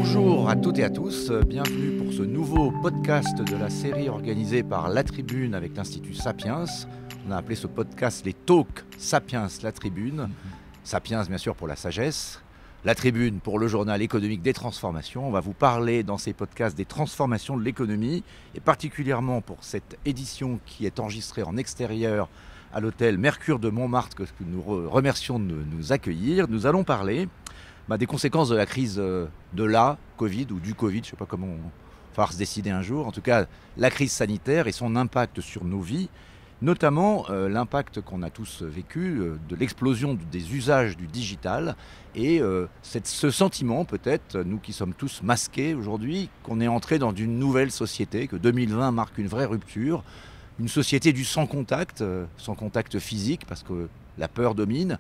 Bonjour à toutes et à tous, bienvenue pour ce nouveau podcast de la série organisée par La Tribune avec l'Institut Sapiens. On a appelé ce podcast les Talks Sapiens La Tribune. Sapiens bien sûr pour la sagesse, La Tribune pour le journal économique des transformations. On va vous parler dans ces podcasts des transformations de l'économie et particulièrement pour cette édition qui est enregistrée en extérieur à l'hôtel Mercure de Montmartre que nous remercions de nous accueillir. Nous allons parler des conséquences de la crise de la Covid ou du Covid, je ne sais pas comment on va falloir se décider un jour. En tout cas, la crise sanitaire et son impact sur nos vies, notamment l'impact qu'on a tous vécu de l'explosion des usages du digital et ce sentiment peut-être, nous qui sommes tous masqués aujourd'hui, qu'on est entré dans une nouvelle société, que 2020 marque une vraie rupture, une société du sans contact physique parce que la peur domine,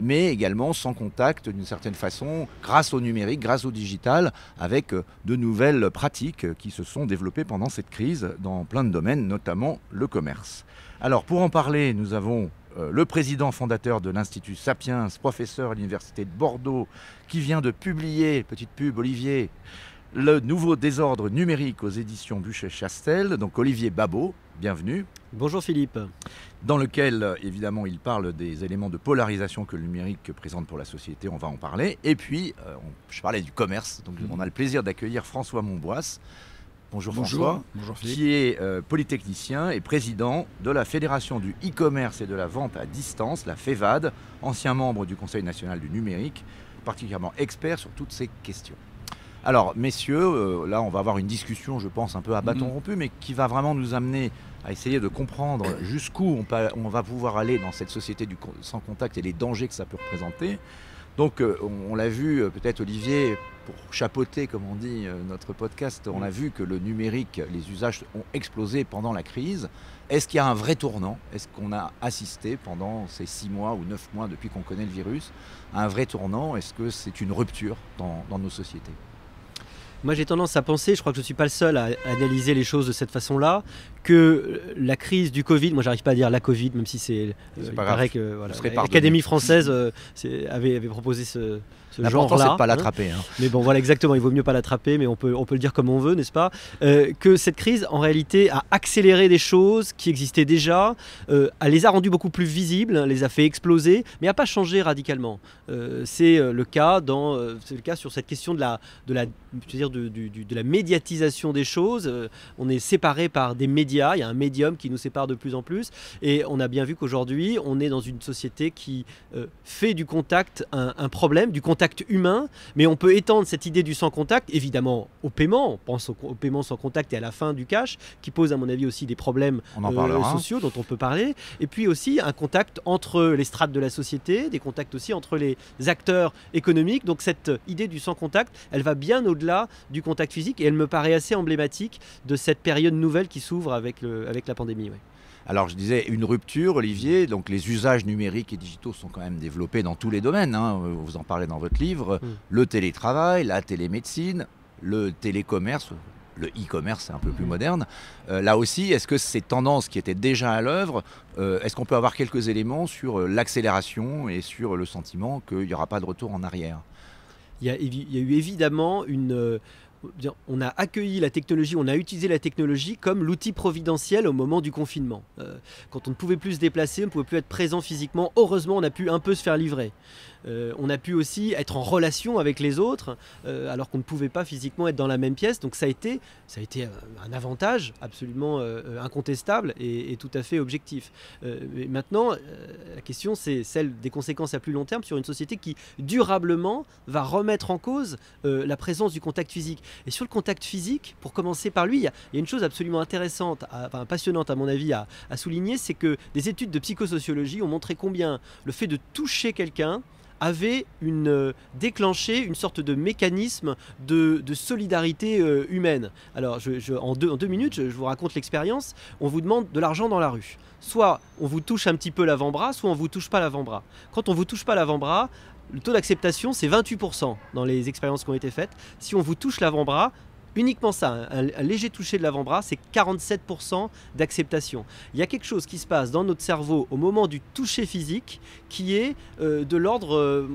mais également sans contact d'une certaine façon, grâce au numérique, grâce au digital, avec de nouvelles pratiques qui se sont développées pendant cette crise dans plein de domaines, notamment le commerce. Alors pour en parler, nous avons le président fondateur de l'Institut Sapiens, professeur à l'Université de Bordeaux, qui vient de publier, petite pub Olivier, le nouveau désordre numérique aux éditions Buchet-Chastel, donc Olivier Babot, bienvenue. Bonjour Philippe. Dans lequel, évidemment, il parle des éléments de polarisation que le numérique présente pour la société, on va en parler. Et puis, je parlais du commerce, donc on a le plaisir d'accueillir François Monboisse. Bonjour François. Bonjour Philippe. Qui est polytechnicien et président de la Fédération du e-commerce et de la vente à distance, la FEVAD, ancien membre du Conseil national du numérique, particulièrement expert sur toutes ces questions. Alors, messieurs, là, on va avoir une discussion, je pense, un peu à bâton rompu, mais qui va vraiment nous amener à essayer de comprendre jusqu'où on va pouvoir aller dans cette société du sans contact et les dangers que ça peut représenter. Donc, on l'a vu, peut-être Olivier, pour chapeauter, comme on dit, notre podcast, on a vu que le numérique, les usages ont explosé pendant la crise. Est-ce qu'il y a un vrai tournant? Est-ce qu'on a assisté pendant ces 6 mois ou 9 mois depuis qu'on connaît le virus à un vrai tournant? Est-ce que c'est une rupture dans nos sociétés? Moi j'ai tendance à penser, je crois que je ne suis pas le seul à analyser les choses de cette façon-là, que la crise du Covid, moi j'arrive pas à dire la Covid, même si il paraît que voilà, l'Académie française avait proposé ce genre-là. L'important c'est de ne pas l'attraper. Mais bon voilà exactement, il vaut mieux pas l'attraper, mais on peut le dire comme on veut, n'est-ce pas, que cette crise en réalité a accéléré des choses qui existaient déjà, elle les a rendues beaucoup plus visibles, les a fait exploser, mais n'a pas changé radicalement. C'est le cas sur cette question de la médiatisation des choses. On est séparés par des médias, il y a un médium qui nous sépare de plus en plus et on a bien vu qu'aujourd'hui on est dans une société qui fait du contact un problème, du contact humain, mais on peut étendre cette idée du sans contact évidemment au paiement. On pense au paiement sans contact et à la fin du cash qui pose à mon avis aussi des problèmes sociaux dont on peut parler, et puis aussi un contact entre les strates de la société, des contacts aussi entre les acteurs économiques. Donc cette idée du sans contact, elle va bien au-delà du contact physique et elle me paraît assez emblématique de cette période nouvelle qui s'ouvre avec la pandémie. Ouais. Alors je disais une rupture, Olivier, donc les usages numériques et digitaux sont quand même développés dans tous les domaines, vous en parlez dans votre livre, le télétravail, la télémédecine, le télécommerce, le e-commerce c'est un peu plus moderne. Là aussi, est-ce que ces tendances qui étaient déjà à l'œuvre, est-ce qu'on peut avoir quelques éléments sur l'accélération et sur le sentiment qu'il n'y aura pas de retour en arrière? Il y a eu évidemment on a accueilli la technologie, on a utilisé la technologie comme l'outil providentiel au moment du confinement. Quand on ne pouvait plus se déplacer, on ne pouvait plus être présent physiquement, heureusement on a pu un peu se faire livrer. On a pu aussi être en relation avec les autres alors qu'on ne pouvait pas physiquement être dans la même pièce. Donc ça a été un avantage absolument incontestable et tout à fait objectif. Mais maintenant, la question c'est celle des conséquences à plus long terme sur une société qui durablement va remettre en cause la présence du contact physique. Et sur le contact physique, pour commencer par lui, il y a une chose absolument intéressante, passionnante à mon avis à souligner, c'est que des études de psychosociologie ont montré combien le fait de toucher quelqu'un avait déclenché une sorte de mécanisme de solidarité humaine. Alors, en deux minutes, je vous raconte l'expérience. On vous demande de l'argent dans la rue. Soit on vous touche un petit peu l'avant-bras, soit on ne vous touche pas l'avant-bras. Quand on ne vous touche pas l'avant-bras, le taux d'acceptation, c'est 28% dans les expériences qui ont été faites. Si on vous touche l'avant-bras, Uniquement ça, un léger toucher de l'avant-bras, c'est 47% d'acceptation. Il y a quelque chose qui se passe dans notre cerveau au moment du toucher physique qui est de l'ordre,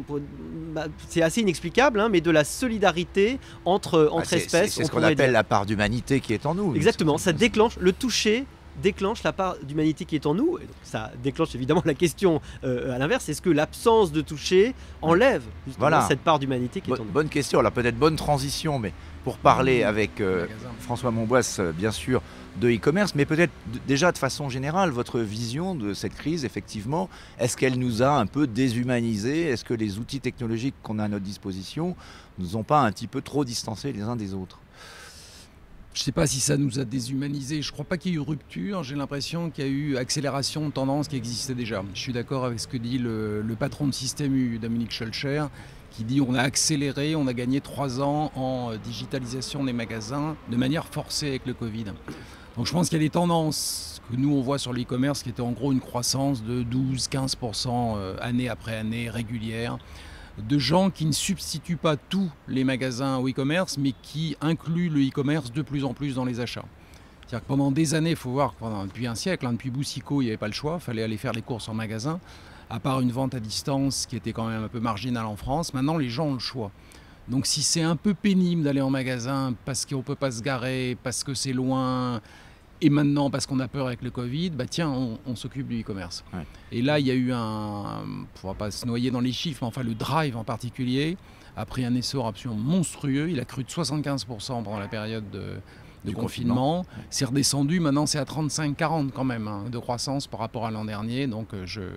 c'est assez inexplicable, hein, mais de la solidarité entre espèces. C'est ce qu'on appelle la part d'humanité qui est en nous. Exactement, ça déclenche, le toucher déclenche la part d'humanité qui est en nous. Et donc ça déclenche évidemment la question à l'inverse, est-ce que l'absence de toucher enlève cette part d'humanité qui est en nous? Bonne question, alors peut-être bonne transition, mais pour parler avec François Monboisse, bien sûr, de e-commerce, mais peut-être déjà de façon générale, votre vision de cette crise, effectivement, est-ce qu'elle nous a un peu déshumanisés? Est-ce que les outils technologiques qu'on a à notre disposition nous ont pas un petit peu trop distancés les uns des autres? Je ne sais pas si ça nous a déshumanisés. Je ne crois pas qu'il y ait eu rupture. J'ai l'impression qu'il y a eu accélération de tendance qui existait déjà. Je suis d'accord avec ce que dit le patron de Système U, Dominique Schulcher, qui dit on a accéléré, on a gagné 3 ans en digitalisation des magasins de manière forcée avec le Covid. Donc je pense qu'il y a des tendances que nous on voit sur l'e-commerce qui étaient en gros une croissance de 12-15% année après année régulière, de gens qui ne substituent pas tous les magasins au e-commerce, mais qui incluent le e-commerce de plus en plus dans les achats. C'est-à-dire que pendant des années, il faut voir, depuis un siècle, depuis Boussicot, il n'y avait pas le choix, il fallait aller faire les courses en magasin, à part une vente à distance qui était quand même un peu marginale en France. Maintenant, les gens ont le choix. Donc si c'est un peu pénible d'aller en magasin parce qu'on ne peut pas se garer, parce que c'est loin, et maintenant parce qu'on a peur avec le Covid, bah tiens, on s'occupe du e-commerce. Ouais. Et là, il y a eu on ne va pas se noyer dans les chiffres, mais enfin le Drive en particulier a pris un essor absolument monstrueux. Il a cru de 75% pendant la période de confinement. Ouais. C'est redescendu, maintenant c'est à 35-40 quand même de croissance par rapport à l'an dernier. Donc je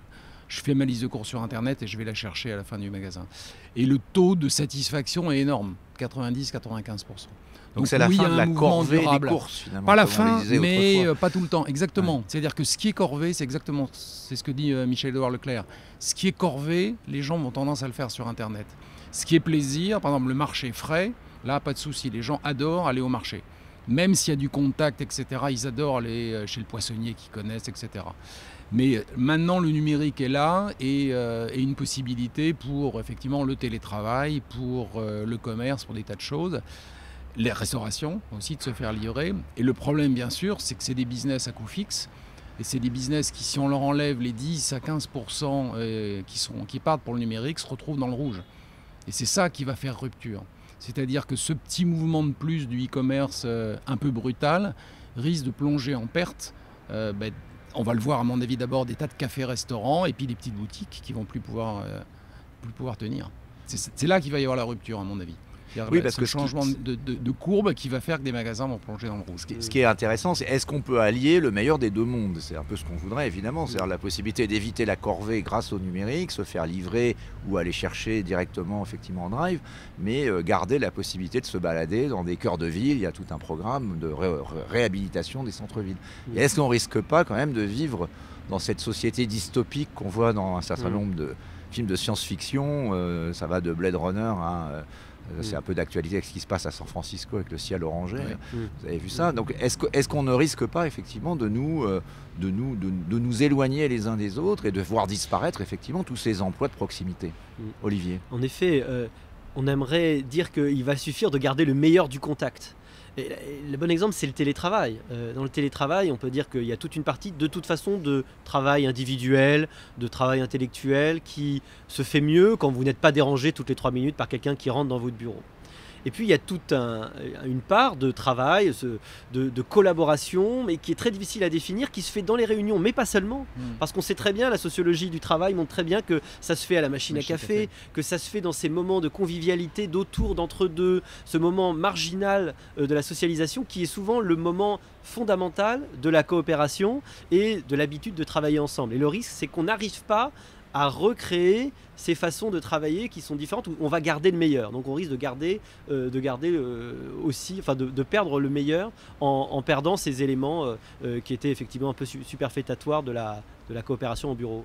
fais ma liste de courses sur Internet et je vais la chercher à la fin du magasin. Et le taux de satisfaction est énorme, 90-95%. Donc c'est la fin de la corvée des courses finalement. Pas la fin, mais pas tout le temps. Exactement. Ouais. C'est-à-dire que ce qui est corvée, c'est ce que dit Michel-Édouard Leclerc. Ce qui est corvée, les gens ont tendance à le faire sur Internet. Ce qui est plaisir, par exemple le marché frais, là pas de souci, les gens adorent aller au marché. Même s'il y a du contact, etc., ils adorent aller chez le poissonnier qu'ils connaissent, etc. Mais maintenant, le numérique est là et une possibilité pour effectivement le télétravail, pour le commerce, pour des tas de choses. Les restaurations aussi, de se faire livrer. Et le problème, bien sûr, c'est que c'est des business à coût fixe. Et c'est des business qui, si on leur enlève les 10 à 15% qui partent pour le numérique, se retrouvent dans le rouge. Et c'est ça qui va faire rupture. C'est-à-dire que ce petit mouvement de plus du e-commerce un peu brutal risque de plonger en perte. On va le voir, à mon avis, d'abord des tas de cafés-restaurants et puis des petites boutiques qui ne vont plus pouvoir tenir. C'est là qu'il va y avoir la rupture, à mon avis. Oui, parce que le changement de courbe qui va faire que des magasins vont plonger dans le rouge. Ce qui est intéressant, c'est est-ce qu'on peut allier le meilleur des deux mondes? C'est un peu ce qu'on voudrait, évidemment. C'est-à-dire la possibilité d'éviter la corvée grâce au numérique, se faire livrer ou aller chercher directement effectivement en drive, mais garder la possibilité de se balader dans des cœurs de ville. Il y a tout un programme de réhabilitation des centres-villes. Et est-ce qu'on ne risque pas quand même de vivre dans cette société dystopique qu'on voit dans un certain nombre de films de science-fiction? Ça va de Blade Runner à... C'est un peu d'actualité avec ce qui se passe à San Francisco avec le ciel orangé. Oui. Vous avez vu ça? Donc est-ce qu'on ne risque pas effectivement de nous éloigner les uns des autres et de voir disparaître effectivement tous ces emplois de proximité? Olivier? En effet, on aimerait dire qu'il va suffire de garder le meilleur du contact. Et le bon exemple, c'est le télétravail. Dans le télétravail, on peut dire qu'il y a toute une partie, de toute façon, de travail individuel, de travail intellectuel, qui se fait mieux quand vous n'êtes pas dérangé toutes les 3 minutes par quelqu'un qui rentre dans votre bureau. Et puis il y a toute une part de travail, de collaboration, mais qui est très difficile à définir, qui se fait dans les réunions, mais pas seulement. Parce qu'on sait très bien, la sociologie du travail montre très bien que ça se fait à la machine à café, que ça se fait dans ces moments de convivialité, d'autour, d'entre-deux, ce moment marginal de la socialisation qui est souvent le moment fondamental de la coopération et de l'habitude de travailler ensemble. Et le risque, c'est qu'on n'arrive pas à recréer ces façons de travailler qui sont différentes où on va garder le meilleur. Donc on risque de garder aussi, enfin de perdre le meilleur en perdant ces éléments qui étaient effectivement un peu superfétatoires de la coopération au bureau.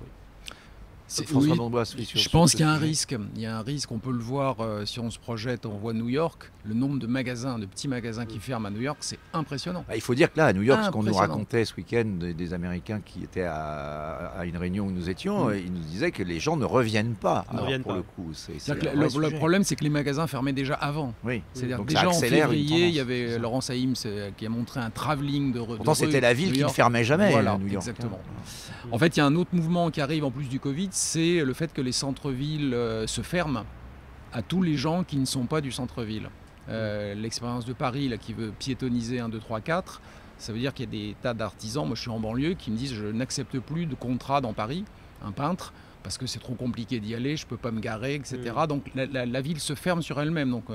François Bombois, oui, je pense qu'il y a un risque. Il y a un risque, on peut le voir si on se projette, on voit New York, le nombre de magasins, de petits magasins qui ferment à New York, c'est impressionnant. Il faut dire que là, à New York, ce qu'on nous racontait ce week-end des Américains qui étaient à une réunion où nous étions, ils nous disaient que les gens ne reviennent pas. Le coup, le problème, c'est que les magasins fermaient déjà avant. Oui. C'est-à-dire que déjà en février, il y avait Laurent Saïms qui a montré un travelling de Pourtant, c'était la ville qui ne fermait jamais. Voilà, New York. Exactement. En fait, il y a un autre mouvement qui arrive en plus du Covid, c'est le fait que les centres-villes se ferment à tous les gens qui ne sont pas du centre-ville. L'expérience de Paris là, qui veut piétoniser 1, 2, 3, 4, ça veut dire qu'il y a des tas d'artisans, moi je suis en banlieue, qui me disent je n'accepte plus de contrat dans Paris, un peintre, parce que c'est trop compliqué d'y aller, je ne peux pas me garer, etc. Donc la ville se ferme sur elle-même. Donc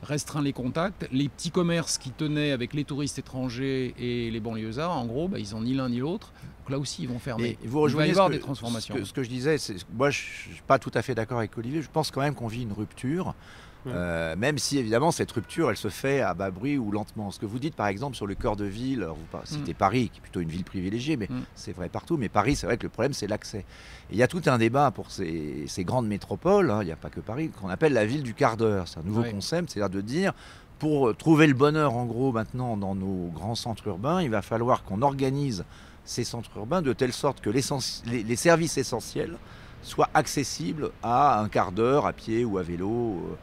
restreint les contacts. Les petits commerces qui tenaient avec les touristes étrangers et les banlieusards, en gros, ils n'ont ni l'un ni l'autre. Donc là aussi, ils vont fermer. Et vous rejoignez des transformations. Ce que je disais, moi, je ne suis pas tout à fait d'accord avec Olivier. Je pense quand même qu'on vit une rupture. Même si évidemment cette rupture elle se fait à bas bruit ou lentement. Ce que vous dites par exemple sur le cœur de ville, alors, vous citez Paris qui est plutôt une ville privilégiée, mais c'est vrai partout, mais Paris c'est vrai que le problème c'est l'accès. Et il y a tout un débat pour ces grandes métropoles, il n'y a pas que Paris, qu'on appelle la ville du quart d'heure. C'est un nouveau concept, c'est-à-dire de dire pour trouver le bonheur en gros maintenant dans nos grands centres urbains, il va falloir qu'on organise ces centres urbains de telle sorte que les services essentiels soient accessibles à un quart d'heure à pied ou à vélo.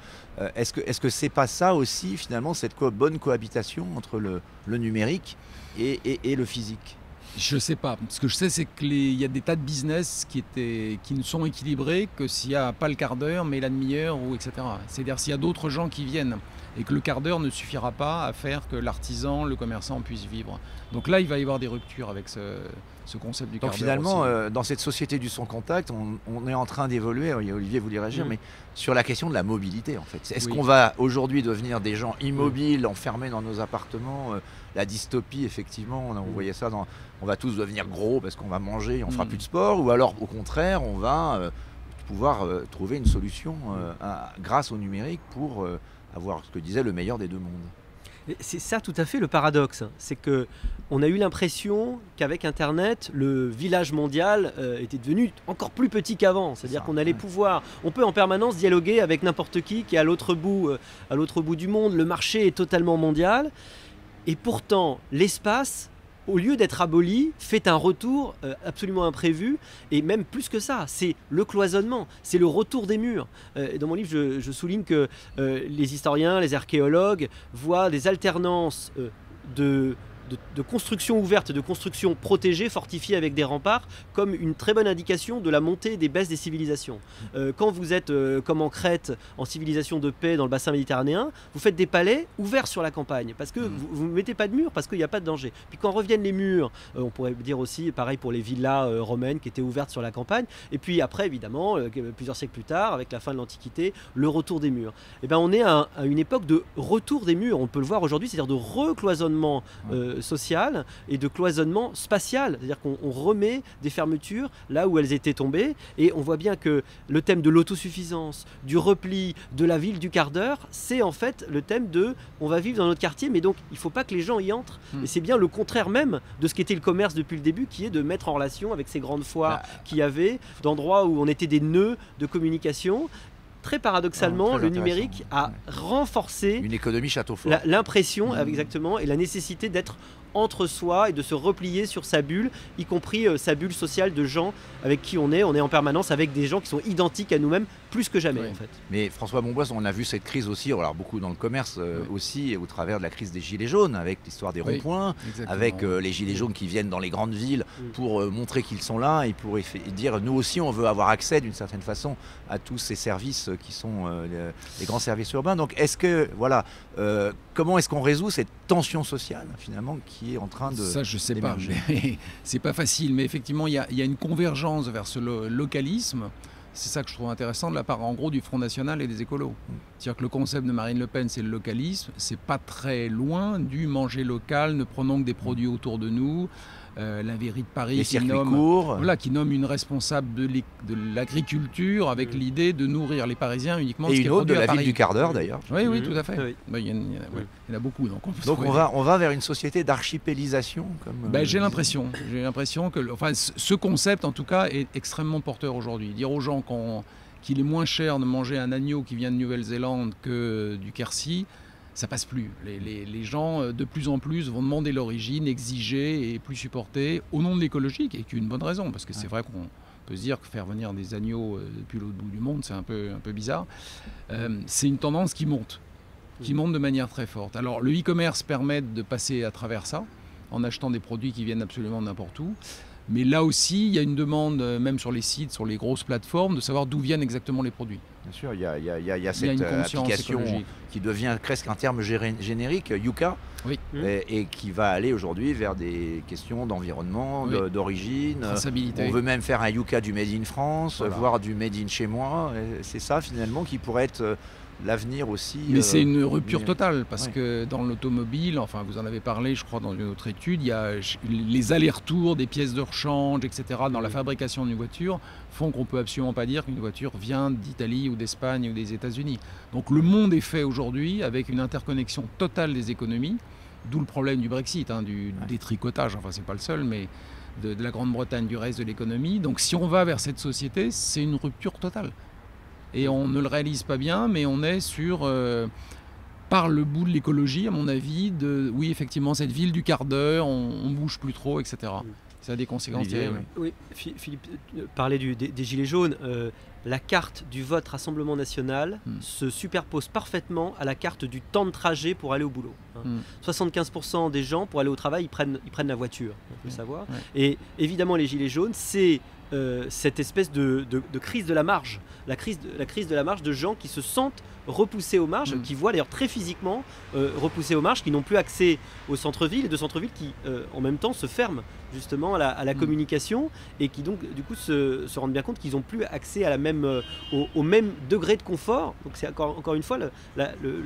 Est-ce que c'est pas ça aussi finalement cette bonne cohabitation entre le numérique et le physique? Je sais pas. Ce que je sais, c'est qu'il y a des tas de business qui ne sont équilibrés que s'il n'y a pas le quart d'heure, mais la demi-heure, ou etc. C'est-à-dire s'il y a d'autres gens qui viennent et que le quart d'heure ne suffira pas à faire que l'artisan, le commerçant puisse vivre. Donc là, il va y avoir des ruptures avec ce concept du quart d'heure. Donc finalement, dans cette société du sans contact, on est en train d'évoluer, Olivier voulait réagir, mais sur la question de la mobilité en fait. Est-ce qu'on va aujourd'hui devenir des gens immobiles, enfermés dans nos appartements la dystopie, effectivement, on voyait ça on va tous devenir gros parce qu'on va manger et on fera plus de sport, ou alors au contraire, on va pouvoir trouver une solution grâce au numérique pour avoir ce que disait le meilleur des deux mondes. C'est ça tout à fait le paradoxe, c'est que on a eu l'impression qu'avec Internet, le village mondial était devenu encore plus petit qu'avant. C'est-à-dire qu'on allait on peut en permanence dialoguer avec n'importe qui est à l'autre bout du monde. Le marché est totalement mondial, et pourtant l'espace, au lieu d'être aboli, fait un retour absolument imprévu, et même plus que ça, c'est le cloisonnement, c'est le retour des murs. Dans mon livre, je souligne que les historiens, les archéologues voient des alternances de construction ouverte, de construction protégée, fortifiée avec des remparts, comme une très bonne indication de la montée et des baisses des civilisations. Quand vous êtes, comme en Crète, en civilisation de paix dans le bassin méditerranéen, vous faites des palais ouverts sur la campagne, parce que vous ne mettez pas de murs, parce qu'il n'y a pas de danger. Puis quand reviennent les murs, on pourrait dire aussi, pareil pour les villas romaines qui étaient ouvertes sur la campagne, et puis après, évidemment, plusieurs siècles plus tard, avec la fin de l'Antiquité, le retour des murs. Et ben, on est à une époque de retour des murs, on peut le voir aujourd'hui, c'est-à-dire de recloisonnement social et de cloisonnement spatial, c'est-à-dire qu'on remet des fermetures là où elles étaient tombées, et on voit bien que le thème de l'autosuffisance, du repli, de la ville du quart d'heure, c'est en fait le thème de on va vivre dans notre quartier, mais donc il ne faut pas que les gens y entrent. Et c'est bien le contraire même de ce qu'était le commerce depuis le début, qui est de mettre en relation avec ces grandes foires qu'il y avait, d'endroits où on était des nœuds de communication. Très paradoxalement, le numérique a renforcé une économie château fort. L'impression, exactement, et la nécessité d'être entre soi et de se replier sur sa bulle, y compris sa bulle sociale de gens avec qui on est en permanence avec des gens qui sont identiques à nous-mêmes plus que jamais en fait. Mais François Bombois, on a vu cette crise aussi, alors beaucoup dans le commerce aussi, au travers de la crise des gilets jaunes, avec l'histoire des ronds-points, avec les gilets jaunes qui viennent dans les grandes villes pour montrer qu'ils sont là et pour dire nous aussi on veut avoir accès d'une certaine façon à tous ces services qui sont les grands services urbains. Donc est-ce que comment est-ce qu'on résout cette tension sociale finalement qui est en train de ça je sais pas, c'est pas facile, mais effectivement il y a une convergence vers ce localisme. C'est ça que je trouve intéressant de la part en gros du Front National et des écolos. C'est-à-dire que le concept de Marine Le Pen, c'est le localisme, c'est pas très loin du manger local, ne prenons que des produits autour de nous, la mairie de Paris les circuits courts. Voilà, qui nomme une responsable de l'agriculture avec l'idée de nourrir les Parisiens uniquement et ce qui une est autre de produit à la Paris. ville du quart d'heure d'ailleurs. Oui, oui, tout à fait. Oui. Il y en a beaucoup. Donc on va vers une société d'archipélisation. J'ai l'impression que ce concept en tout cas est extrêmement porteur aujourd'hui. Dire aux gens qu'il est moins cher de manger un agneau qui vient de Nouvelle-Zélande que du Quercy, ça passe plus. Les gens, de plus en plus, vont demander l'origine, exiger et plus supporter au nom de l'écologie, qui est une bonne raison, parce que c'est vrai qu'on peut se dire que faire venir des agneaux depuis l'autre bout du monde, c'est un peu bizarre. C'est une tendance qui monte de manière très forte. Alors le e-commerce permet de passer à travers ça, en achetant des produits qui viennent absolument n'importe où. Mais là aussi, il y a une demande, même sur les sites, sur les grosses plateformes, de savoir d'où viennent exactement les produits. Bien sûr, il y a cette application qui devient presque un terme générique, Yuka, et qui va aller aujourd'hui vers des questions d'environnement, d'origine. Traçabilité. On veut même faire un Yuka du Made in France, voire du Made in chez moi. C'est ça finalement qui pourrait être l'avenir aussi. Mais c'est une rupture totale, parce que dans l'automobile, enfin vous en avez parlé je crois dans une autre étude, il y a les allers-retours des pièces de rechange, etc. dans la fabrication d'une voiture font qu'on ne peut absolument pas dire qu'une voiture vient d'Italie ou d'Espagne ou des États-Unis. Donc le monde est fait aujourd'hui avec une interconnexion totale des économies, d'où le problème du Brexit, du détricotage, enfin c'est pas le seul, mais de la Grande-Bretagne, du reste de l'économie. Donc si on va vers cette société, c'est une rupture totale. Et on ne le réalise pas bien, mais on est par le bout de l'écologie, à mon avis, oui, effectivement, cette ville du quart d'heure, on ne bouge plus trop, etc. Ça a des conséquences terribles. Oui, Philippe parlait des Gilets jaunes. La carte du vote Rassemblement national se superpose parfaitement à la carte du temps de trajet pour aller au boulot. 75% des gens, pour aller au travail, ils prennent la voiture, il faut le savoir. Et évidemment, les Gilets jaunes, c'est cette espèce de crise de la marge, la crise de la marge de gens qui se sentent repoussés aux marges, qui voient d'ailleurs très physiquement repoussés aux marges, qui n'ont plus accès au centre-ville, et de centre-ville qui en même temps se ferment justement à la communication, et qui donc du coup se rendent bien compte qu'ils n'ont plus accès à au même degré de confort. Donc c'est encore une fois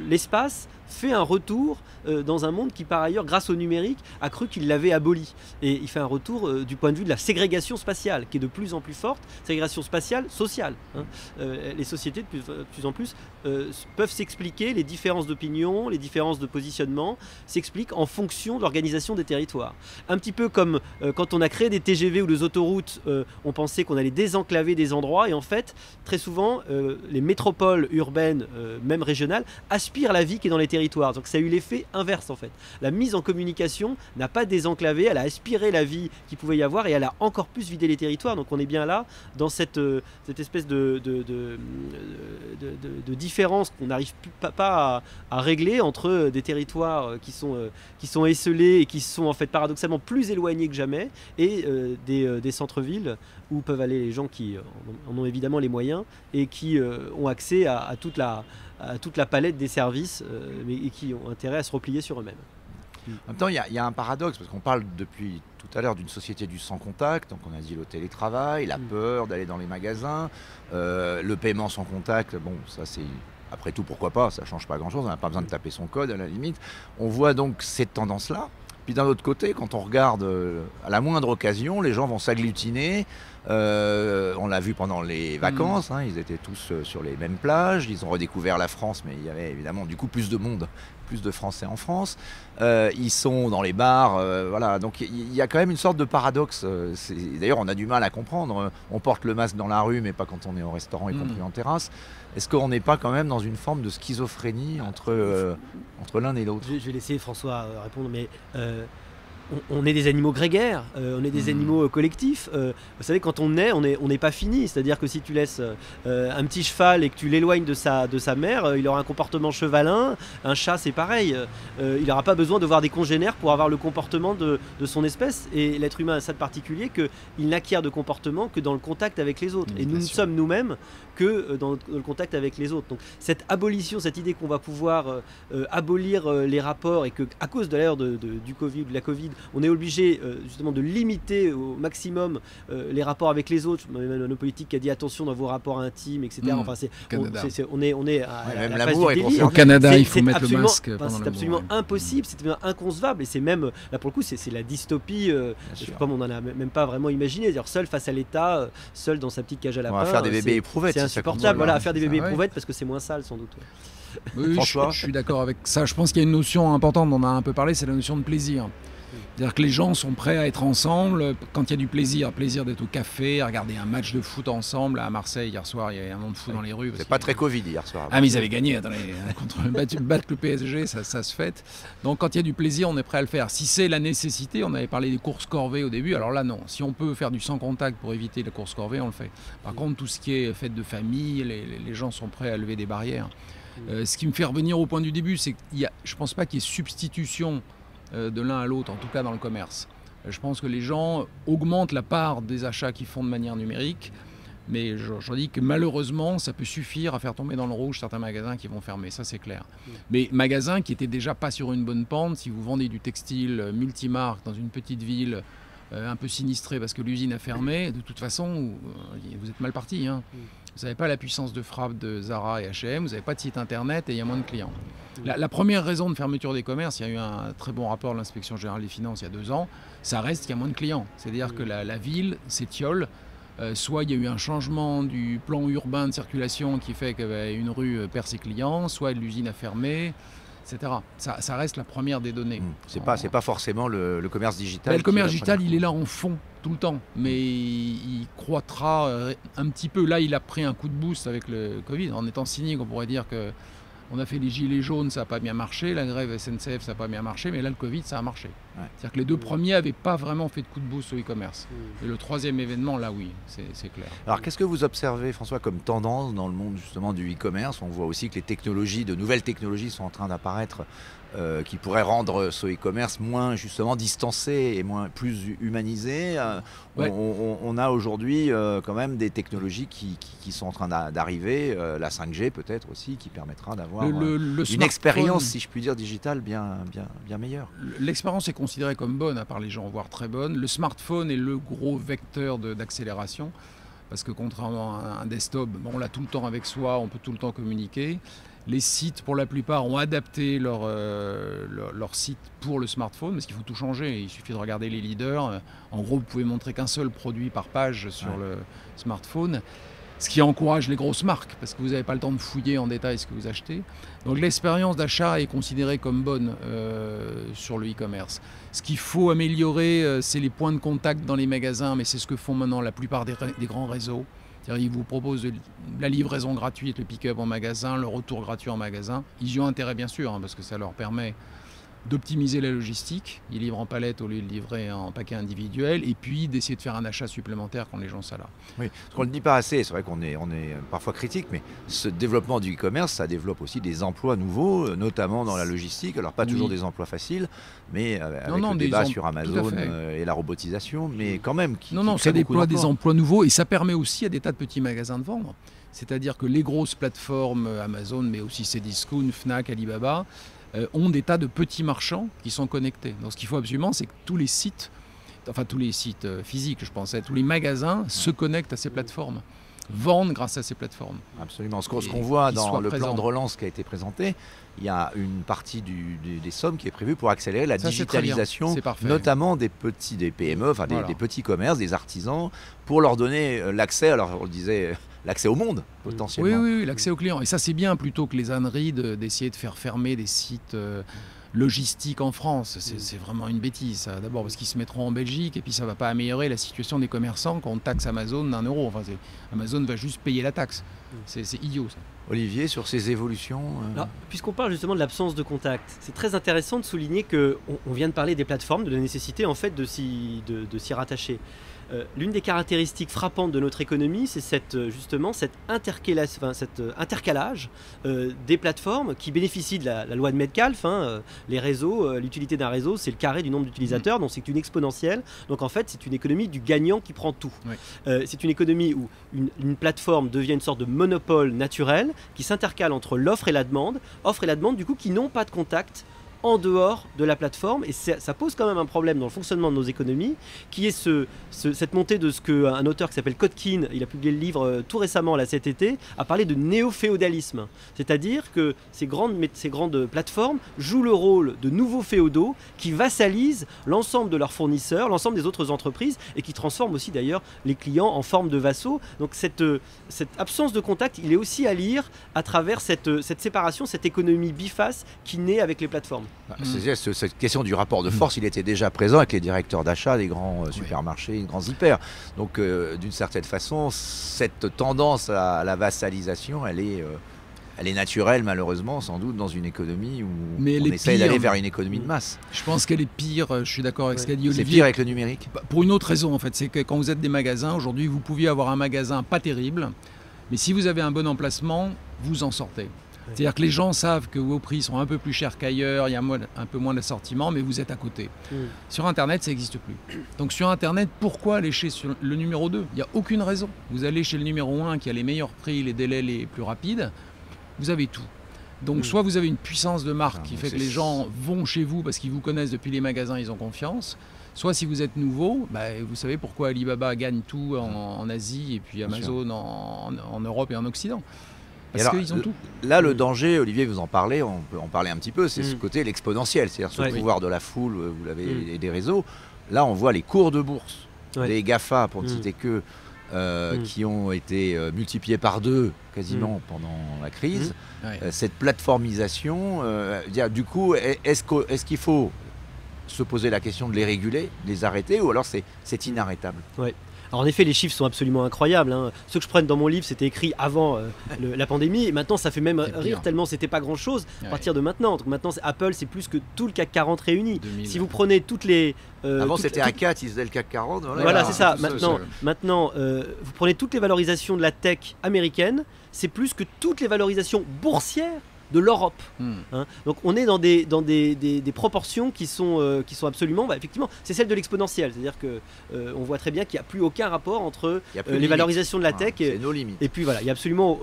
l'espace fait un retour dans un monde qui par ailleurs grâce au numérique a cru qu'il l'avait aboli, et il fait un retour du point de vue de la ségrégation spatiale qui est de plus en plus forte, ségrégation spatiale sociale. Les sociétés de plus en plus peuvent s'expliquer, les différences d'opinion, les différences de positionnement s'expliquent en fonction de l'organisation des territoires. Un petit peu comme quand on a créé des TGV ou des autoroutes, on pensait qu'on allait désenclaver des endroits, et en fait très souvent les métropoles urbaines, même régionales, aspirent à la vie qui est dans les territoires. Donc ça a eu l'effet inverse en fait. La mise en communication n'a pas désenclavé, elle a aspiré la vie qu'il pouvait y avoir, et elle a encore plus vidé les territoires. Donc on est bien là dans cette espèce de différence qu'on n'arrive pas à régler entre des territoires qui sont esselés et qui sont en fait paradoxalement plus éloignés que jamais, et des centres-villes où peuvent aller les gens qui en ont évidemment les moyens et qui ont accès à toute la palette des services, et qui ont intérêt à se replier sur eux-mêmes. En même temps, il y a un paradoxe, parce qu'on parle depuis tout à l'heure d'une société du sans contact, donc on a dit le télétravail, la peur d'aller dans les magasins, le paiement sans contact, bon ça c'est... Après tout, pourquoi pas, ça ne change pas grand-chose, on n'a pas besoin de taper son code à la limite. On voit donc cette tendance-là. Puis d'un autre côté, quand on regarde à la moindre occasion, les gens vont s'agglutiner. On l'a vu pendant les vacances, ils étaient tous sur les mêmes plages, ils ont redécouvert la France, mais il y avait évidemment du coup plus de monde, plus de Français en France. Ils sont dans les bars, voilà. Donc il y a quand même une sorte de paradoxe. D'ailleurs, on a du mal à comprendre. On porte le masque dans la rue, mais pas quand on est au restaurant, y compris en terrasse. Est-ce qu'on n'est pas quand même dans une forme de schizophrénie entre l'un et l'autre ? Je vais laisser François répondre, mais on est des animaux grégaires, on est des animaux collectifs. Vous savez, quand on n'est pas fini. C'est-à-dire que si tu laisses un petit cheval et que tu l'éloignes de sa mère, il aura un comportement chevalin. Un chat, c'est pareil. Il n'aura pas besoin de voir des congénères pour avoir le comportement de son espèce. Et l'être humain a ça de particulier, qu'il n'acquiert de comportement que dans le contact avec les autres. Et nous ne sommes nous-mêmes que dans le contact avec les autres. Donc cette abolition, cette idée qu'on va pouvoir abolir les rapports, et que à cause d'ailleurs du Covid, de la Covid, on est obligé justement de limiter au maximum les rapports avec les autres. Même nos politiques qui a dit attention dans vos rapports intimes, etc. Enfin, on est à même la l'amour phase du est délire. Au Canada, il faut mettre le masque. C'est absolument impossible, c'est inconcevable, et c'est même là pour le coup, c'est la dystopie. Je sais pas, on en a même pas vraiment imaginé. C'est-à-dire seul face à l'État, seul dans sa petite cage à lapin. On va faire des bébés éprouvettes. C'est insupportable. Voilà, faire des bébés éprouvettes parce que c'est moins sale sans doute. Oui, François, je suis d'accord avec ça. Je pense qu'il y a une notion importante, on en a un peu parlé, c'est la notion de plaisir. C'est-à-dire que les gens sont prêts à être ensemble quand il y a du plaisir d'être au café, à regarder un match de foot ensemble. À Marseille, hier soir, il y avait un monde fou dans les rues. C'est pas très Covid hier soir. Ah, mais ils avaient gagné, attendez, battre le PSG, ça se fait. Donc quand il y a du plaisir, on est prêt à le faire. Si c'est la nécessité, on avait parlé des courses corvées au début, alors là non. Si on peut faire du sans contact pour éviter la course corvée, on le fait. Par contre, tout ce qui est fête de famille, les gens sont prêts à lever des barrières. Ce qui me fait revenir au point du début, c'est que je ne pense pas qu'il y ait substitution de l'un à l'autre, en tout cas dans le commerce. Je pense que les gens augmentent la part des achats qu'ils font de manière numérique, mais je dis que malheureusement, ça peut suffire à faire tomber dans le rouge certains magasins qui vont fermer, ça c'est clair. Mais magasins qui n'étaient déjà pas sur une bonne pente, si vous vendez du textile multimarque dans une petite ville un peu sinistrée parce que l'usine a fermé, de toute façon, vous êtes mal parti. Hein. Vous n'avez pas la puissance de frappe de Zara et H&M, vous n'avez pas de site internet et il y a moins de clients. La première raison de fermeture des commerces, il y a eu un très bon rapport de l'Inspection générale des finances il y a 2 ans, ça reste qu'il y a moins de clients. C'est-à-dire que la ville s'étiole, soit il y a eu un changement du plan urbain de circulation qui fait qu'une rue perd ses clients, soit l'usine a fermé, etc. Ça reste la première des données. C'est pas forcément le commerce digital. Le commerce digital, il est là en fond tout le temps, mais il croîtra un petit peu. Là, il a pris un coup de boost avec le Covid. En étant cynique, on pourrait dire qu'on a fait les gilets jaunes, ça n'a pas bien marché, la grève SNCF, ça n'a pas bien marché, mais là, le Covid, ça a marché. Ouais. C'est-à-dire que les 2 premiers n'avaient pas vraiment fait de coup de boost au e-commerce. Et le 3e événement, là, oui, c'est clair. Alors, qu'est-ce que vous observez, François, comme tendance dans le monde justement du e-commerce? On voit aussi que de nouvelles technologies sont en train d'apparaître qui pourraient rendre ce e-commerce moins justement distancé et plus humanisé. On a aujourd'hui quand même des technologies qui sont en train d'arriver, la 5G peut-être aussi, qui permettra d'avoir une expérience, si je puis dire, digitale bien meilleure. L'expérience est considérée comme bonne, à part les gens, voire très bonne. Le smartphone est le gros vecteur d'accélération. Parce que contrairement à un desktop, on l'a tout le temps avec soi, on peut tout le temps communiquer. Les sites, pour la plupart, ont adapté leur site pour le smartphone, parce qu'il faut tout changer. Il suffit de regarder les leaders. En gros, vous pouvez montrer qu'un seul produit par page sur le smartphone, ce qui encourage les grosses marques, parce que vous n'avez pas le temps de fouiller en détail ce que vous achetez. Donc l'expérience d'achat est considérée comme bonne sur le e-commerce. Ce qu'il faut améliorer, c'est les points de contact dans les magasins, mais c'est ce que font maintenant la plupart des grands réseaux. C'est-à-dire, ils vous proposent la livraison gratuite, le pick-up en magasin, le retour gratuit en magasin. Ils y ont intérêt, bien sûr, parce que ça leur permet d'optimiser la logistique. Ils livrent en palette au lieu de livrer en paquet individuel, et puis d'essayer de faire un achat supplémentaire quand les gens sont là. Oui, parce qu'on ne le dit pas assez, c'est vrai qu'on est parfois critique, mais ce développement du e-commerce, ça développe aussi des emplois nouveaux, notamment dans la logistique. Alors pas toujours des emplois faciles, mais avec le débat sur Amazon et la robotisation, mais quand même ça déploie des emplois nouveaux, et ça permet aussi à des tas de petits magasins de vendre. C'est-à-dire que les grosses plateformes Amazon, mais aussi Cdiscount, Fnac, Alibaba, ont des tas de petits marchands qui sont connectés. Donc ce qu'il faut absolument, c'est que tous les sites physiques, je pensais, tous les magasins se connectent à ces plateformes, vendent grâce à ces plateformes. Absolument. Ce qu'on voit dans le plan de relance qui a été présenté, il y a une partie des sommes qui est prévue pour accélérer la digitalisation, notamment des PME, des petits commerces, des artisans, pour leur donner l'accès, alors on le disait, l'accès au monde, potentiellement. Oui, l'accès aux clients. Et ça, c'est bien, plutôt que les âneries d'essayer de faire fermer des sites logistiques en France. C'est vraiment une bêtise, ça. D'abord parce qu'ils se mettront en Belgique, et puis ça ne va pas améliorer la situation des commerçants quand on taxe Amazon d'1 €. Enfin, Amazon va juste payer la taxe. C'est idiot, ça. Olivier, sur ces évolutions Puisqu'on parle justement de l'absence de contact, c'est très intéressant de souligner qu'on vient de parler des plateformes, de la nécessité en fait de s'y rattacher. L'une des caractéristiques frappantes de notre économie, c'est cet intercalage des plateformes qui bénéficient de la loi de Metcalfe. Les réseaux, l'utilité d'un réseau, c'est le carré du nombre d'utilisateurs, donc c'est une exponentielle. Donc en fait, c'est une économie du gagnant qui prend tout. Oui. C'est une économie où une plateforme devient une sorte de monopole naturel qui s'intercale entre l'offre et la demande du coup qui n'ont pas de contact en dehors de la plateforme, et ça pose quand même un problème dans le fonctionnement de nos économies, qui est cette montée de ce qu'un auteur qui s'appelle Kotkin, il a publié le livre tout récemment, là, cet été, a parlé de néo-féodalisme. C'est-à-dire que ces grandes plateformes jouent le rôle de nouveaux féodaux qui vassalisent l'ensemble de leurs fournisseurs, l'ensemble des autres entreprises, et qui transforment aussi d'ailleurs les clients en forme de vassaux. Donc cette absence de contact, il est aussi à lire à travers cette séparation, cette économie biface qui naît avec les plateformes. Cette question du rapport de force, il était déjà présent avec les directeurs d'achat des grands supermarchés, des grands hyper. Donc d'une certaine façon, cette tendance à la vassalisation, elle est naturelle malheureusement, sans doute, dans une économie où on essaye d'aller vers une économie de masse. Je pense qu'elle est pire, je suis d'accord avec ce qu'a dit Olivier. C'est pire avec le numérique? Pour une autre raison en fait, c'est que quand vous êtes des magasins, aujourd'hui vous pouviez avoir un magasin pas terrible, mais si vous avez un bon emplacement, vous en sortez. C'est-à-dire que les gens savent que vos prix sont un peu plus chers qu'ailleurs, il y a un peu moins d'assortiment, mais vous êtes à côté. Sur Internet, ça n'existe plus. Donc sur Internet, pourquoi aller chez le numéro 2 ? Il n'y a aucune raison. Vous allez chez le numéro 1 qui a les meilleurs prix, les délais les plus rapides, vous avez tout. Donc soit vous avez une puissance de marque qui fait que les gens vont chez vous parce qu'ils vous connaissent depuis les magasins, ils ont confiance. Soit si vous êtes nouveau, vous savez pourquoi Alibaba gagne tout en Asie et puis Amazon en Europe et en Occident. Parce qu'ils ont tout. Là, le danger, Olivier, vous en parlez, on peut en parler un petit peu, c'est ce côté l'exponentiel, c'est-à-dire ce pouvoir de la foule, vous l'avez, et des réseaux. Là, on voit les cours de bourse, les GAFA, pour ne citer que, qui ont été multipliés par 2 quasiment pendant la crise. Cette plateformisation, du coup, est-ce qu'il faut se poser la question de les réguler, de les arrêter, ou alors c'est inarrêtable? Alors en effet, les chiffres sont absolument incroyables. Ceux que je prenne dans mon livre, c'était écrit avant la pandémie. Et maintenant, ça fait même rire tellement c'était pas grand-chose à partir de maintenant. Donc maintenant, Apple, c'est plus que tout le CAC 40 réuni. 2000. Si vous prenez toutes les... avant, c'était A4, ils faisaient le CAC 40. Voilà, c'est ça. Maintenant vous prenez toutes les valorisations de la tech américaine, c'est plus que toutes les valorisations boursières de l'Europe. Donc on est dans des proportions qui sont absolument, effectivement, c'est celle de l'exponentielle, c'est-à-dire que on voit très bien qu'il n'y a plus aucun rapport entre les valorisations de la tech et puis voilà, il y a absolument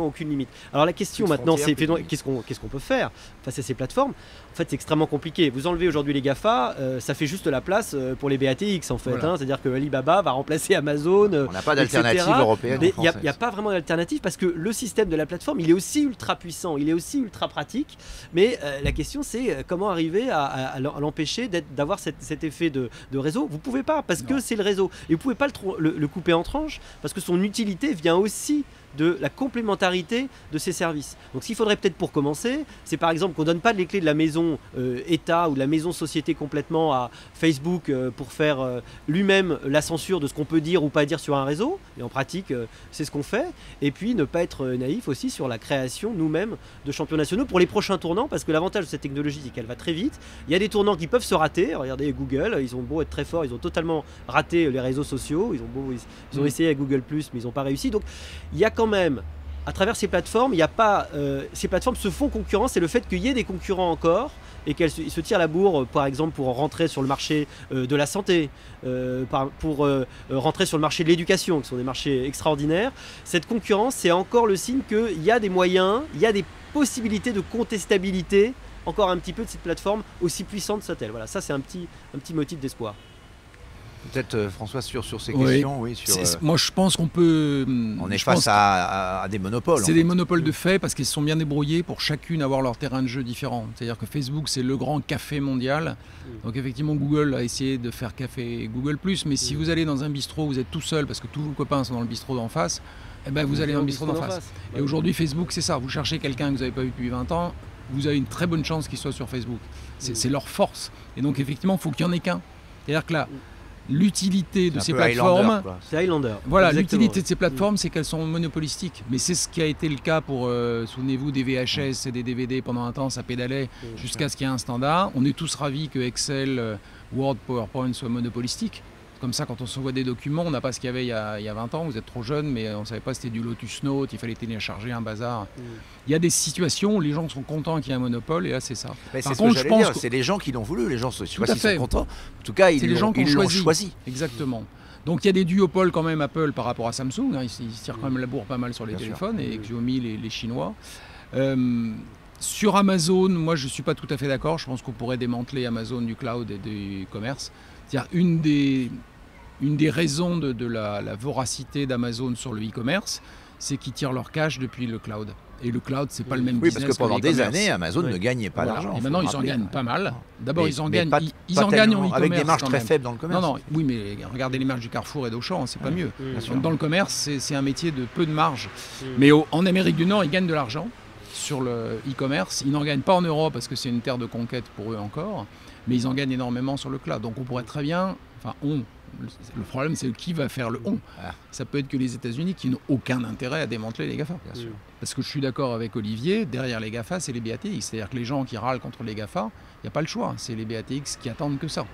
aucune limite. Alors la question maintenant, c'est qu'est-ce qu'on peut faire face à ces plateformes? En fait, c'est extrêmement compliqué. Vous enlevez aujourd'hui les GAFA, ça fait juste la place pour les BATX en fait. C'est-à-dire que Alibaba va remplacer Amazon. On n'a pas d'alternative européenne. Il n'y a pas vraiment d'alternative parce que le système de la plateforme, il est aussi ultra puissant, il est aussi ultra pratique. Mais la question, c'est comment arriver à l'empêcher d'avoir cet effet de réseau. Vous ne pouvez pas parce que c'est le réseau. Et vous ne pouvez pas le couper en tranches parce que son utilité vient aussi de la complémentarité de ces services. Donc ce qu'il faudrait peut-être pour commencer, c'est par exemple qu'on ne donne pas les clés de la maison État ou de la maison société complètement à Facebook pour faire lui-même la censure de ce qu'on peut dire ou pas dire sur un réseau. Et en pratique, c'est ce qu'on fait. Et puis ne pas être naïf aussi sur la création nous-mêmes de champions nationaux pour les prochains tournants, parce que l'avantage de cette technologie, c'est qu'elle va très vite. Il y a des tournants qui peuvent se rater. Regardez Google, ils ont beau être très forts, ils ont totalement raté les réseaux sociaux. Ils ont essayé avec Google+, mais ils n'ont pas réussi. Donc il y a quand même, à travers ces plateformes, il y a pas, ces plateformes se font concurrence, et le fait qu'il y ait des concurrents encore et qu'elles se tirent la bourre, par exemple pour rentrer sur le marché de la santé, pour rentrer sur le marché de l'éducation, qui sont des marchés extraordinaires, cette concurrence, c'est encore le signe qu'il y a des moyens, il y a des possibilités de contestabilité encore un petit peu de cette plateforme, aussi puissante soit-elle. Voilà, ça c'est un petit motif d'espoir. Peut-être François sur ces questions, moi je pense qu'on peut... On est face à des monopoles. C'est des monopoles de fait parce qu'ils se sont bien débrouillés pour chacune avoir leur terrain de jeu différent. C'est-à-dire que Facebook c'est le grand café mondial. Donc effectivement Google a essayé de faire café Google+, mais si vous allez dans un bistrot, vous êtes tout seul parce que tous vos copains sont dans le bistrot d'en face, vous allez dans le bistrot d'en face. Et aujourd'hui Facebook c'est ça, vous cherchez quelqu'un que vous n'avez pas vu depuis 20 ans, vous avez une très bonne chance qu'il soit sur Facebook. C'est leur force. Et donc effectivement il faut qu'il n'y en ait qu'un. C'est-à-dire que là, l'utilité de ces plateformes, c'est Highlander. Voilà, l'utilité de ces plateformes, c'est qu'elles sont monopolistiques. Mais c'est ce qui a été le cas pour, souvenez-vous, des VHS et des DVD pendant un temps, ça pédalait jusqu'à ce qu'il y ait un standard. On est tous ravis que Excel, Word, PowerPoint soient monopolistiques. Comme ça, quand on s'envoie des documents, on n'a pas ce qu'il y avait il y a 20 ans, vous êtes trop jeune, mais on ne savait pas si c'était du Lotus Note, il fallait télécharger un bazar. Il y a des situations où les gens sont contents qu'il y ait un monopole, et là c'est ça. Par contre, je pense que c'est les gens qui l'ont voulu, les gens, je ne sais pas s'ils sont contents. En tout cas, ils l'ont choisi. Exactement. Donc il y a des duopoles quand même Apple par rapport à Samsung, ils tirent quand même la bourre pas mal sur les téléphones, et Xiaomi, les Chinois. Sur Amazon, moi je ne suis pas tout à fait d'accord. Je pense qu'on pourrait démanteler Amazon du cloud et du e-commerce. C'est-à-dire une des raisons de la voracité d'Amazon sur le e-commerce, c'est qu'ils tirent leur cash depuis le cloud. Et le cloud, c'est pas le même Oui, business parce que pendant le des e-commerce. années, Amazon ne gagnait pas d'argent. Et maintenant, ils en gagnent pas mal. D'abord, Mais- ils en mais gagnent, pas- ils pas en gagnent en tellement, e-commerce. avec des marges quand très même. faibles dans le commerce. Non, oui, mais regardez les marges du Carrefour et d'Auchan, c'est pas mieux. Bien sûr. Donc, dans le commerce, c'est un métier de peu de marge. Mm. Mais en Amérique du Nord, ils gagnent de l'argent sur le e-commerce. Ils n'en gagnent pas en Europe parce que c'est une terre de conquête pour eux encore, mais ils en gagnent énormément sur le cloud. Donc on pourrait très bien, le problème c'est qui va faire le on. Ah. Ça peut être que les États-Unis qui n'ont aucun intérêt à démanteler les GAFA. Bien sûr. Parce que je suis d'accord avec Olivier, derrière les GAFA, c'est les BATX. C'est-à-dire que les gens qui râlent contre les GAFA, il n'y a pas le choix. C'est les BATX qui attendent que ça.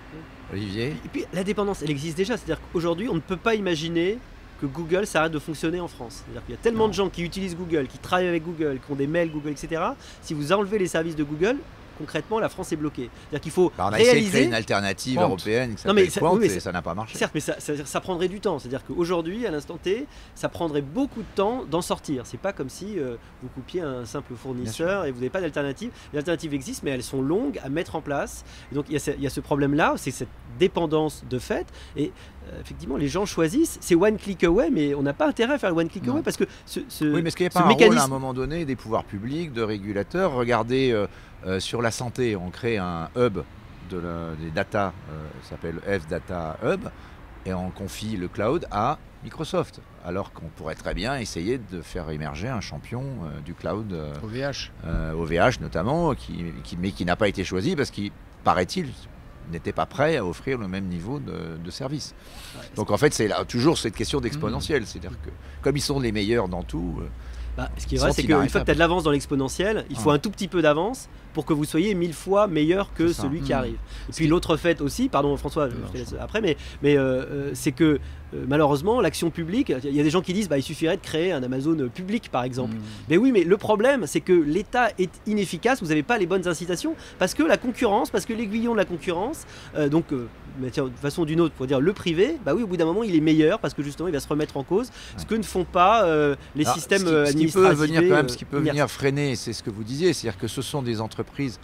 Olivier, Et puis la dépendance, elle existe déjà. C'est-à-dire qu'aujourd'hui, on ne peut pas imaginer que Google s'arrête de fonctionner en France. C'est-à-dire qu'il y a tellement de gens qui utilisent Google, qui travaillent avec Google, qui ont des mails Google, etc. Si vous enlevez les services de Google, concrètement, la France est bloquée. C'est-à-dire qu'il faut on a essayé de créer réaliser... une alternative Quant. européenne qui Non, mais s'appelle ça- Quant, oui, mais et c'est- ça n'a pas marché. Certes, mais ça prendrait du temps. C'est-à-dire qu'aujourd'hui, à l'instant T, ça prendrait beaucoup de temps d'en sortir. C'est pas comme si vous coupiez un simple fournisseur et vous n'avez pas d'alternative. Les alternatives existent, mais elles sont longues à mettre en place. Et donc il y a ce problème-là, c'est cette dépendance de fait. Et effectivement, les gens choisissent. C'est one click away, mais on n'a pas intérêt à faire le one click Non. away parce que ce Oui, mais est-ce qu'il n'y a ce pas un rôle mécanisme... à un moment donné des pouvoirs publics, de régulateurs? Regardez sur la santé, on crée un hub des data, ça s'appelle F-Data Hub, et on confie le cloud à Microsoft, alors qu'on pourrait très bien essayer de faire émerger un champion du cloud, OVH. OVH notamment, mais qui n'a pas été choisi parce qu'il, paraît-il, n'était pas prêt à offrir le même niveau de service. Donc en fait, c'est là, toujours cette question d'exponentielle, c'est-à-dire que comme ils sont les meilleurs dans tout, Ce qui est Ils vrai, sont c'est qu'une fois que inarrêtables. tu as de l'avance dans l'exponentielle, il faut un tout petit peu d'avance pour que vous soyez 1000 fois meilleur que C'est ça. celui qui Mmh. arrive. Et puis l'autre fait aussi, pardon François, je te laisse après, mais c'est que malheureusement, l'action publique, il y a des gens qui disent il suffirait de créer un Amazon public par exemple. Mais oui, mais le problème, c'est que l'État est inefficace, vous n'avez pas les bonnes incitations, parce que la concurrence, parce que l'aiguillon de la concurrence, mais tiens, de façon ou d'une autre, pour dire le privé, oui, au bout d'un moment, il est meilleur, parce que justement, il va se remettre en cause, ce que ne font pas les alors, systèmes ce qui peut administratifs. venir quand même, ce qui peut venir freiner, c'est ce que vous disiez, c'est-à-dire que ce sont des entreprises,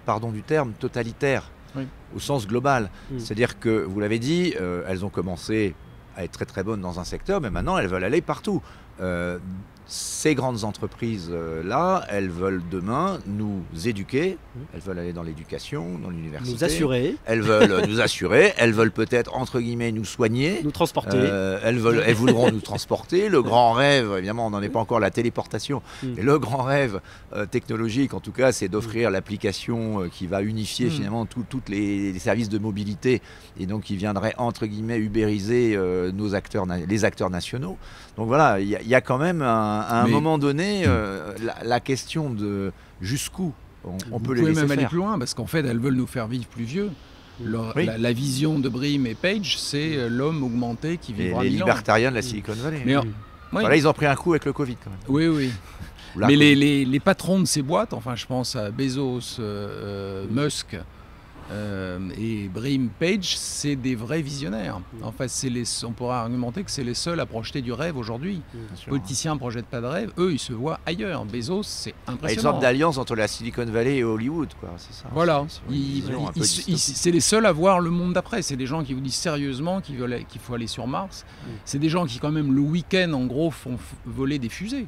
pardon du terme, totalitaires, Oui. au sens global. Mm. C'est-à-dire que, vous l'avez dit, elles ont commencé à être très très bonnes dans un secteur, mais maintenant elles veulent aller partout. Ces grandes entreprises-là, elles veulent demain nous éduquer, elles veulent aller dans l'éducation, dans l'université. Nous assurer, Elles veulent nous assurer, elles veulent peut-être, entre guillemets, nous soigner. nous transporter. Elles voudront nous transporter. Le grand rêve, évidemment, on n'en est pas encore à la téléportation, mais le grand rêve technologique, en tout cas, c'est d'offrir l'application qui va unifier finalement tous les services de mobilité et donc qui viendrait, entre guillemets, ubériser les acteurs nationaux. Donc voilà, il y a quand même à un moment donné la question de jusqu'où on peut les Vous pouvez laisser même aller faire. plus loin, parce qu'en fait, elles veulent nous faire vivre plus vieux. Oui. La vision de Brim et Page, c'est l'homme augmenté qui vivra Les 1000 ans. libertariens de la Silicon Valley. Mais, oui. Voilà, ils ont pris un coup avec le Covid quand même. Oui, oui. Ou la Mais Covid. les patrons de ces boîtes, enfin je pense à Bezos, Musk et Brim Page, c'est des vrais visionnaires. En fait, on pourrait argumenter que c'est les seuls à projeter du rêve aujourd'hui. Bien Les sûr. politiciens ne projettent pas de rêve, eux ils se voient ailleurs. Bezos, c'est Une impressionnant. sorte d'alliance entre la Silicon Valley et Hollywood, quoi. C'est ça. Voilà, C'est une vision un peu dystopique. c'est les seuls à voir le monde d'après. C'est des gens qui vous disent sérieusement qu'il faut aller sur Mars. C'est des gens qui, quand même, le week-end, en gros, font voler des fusées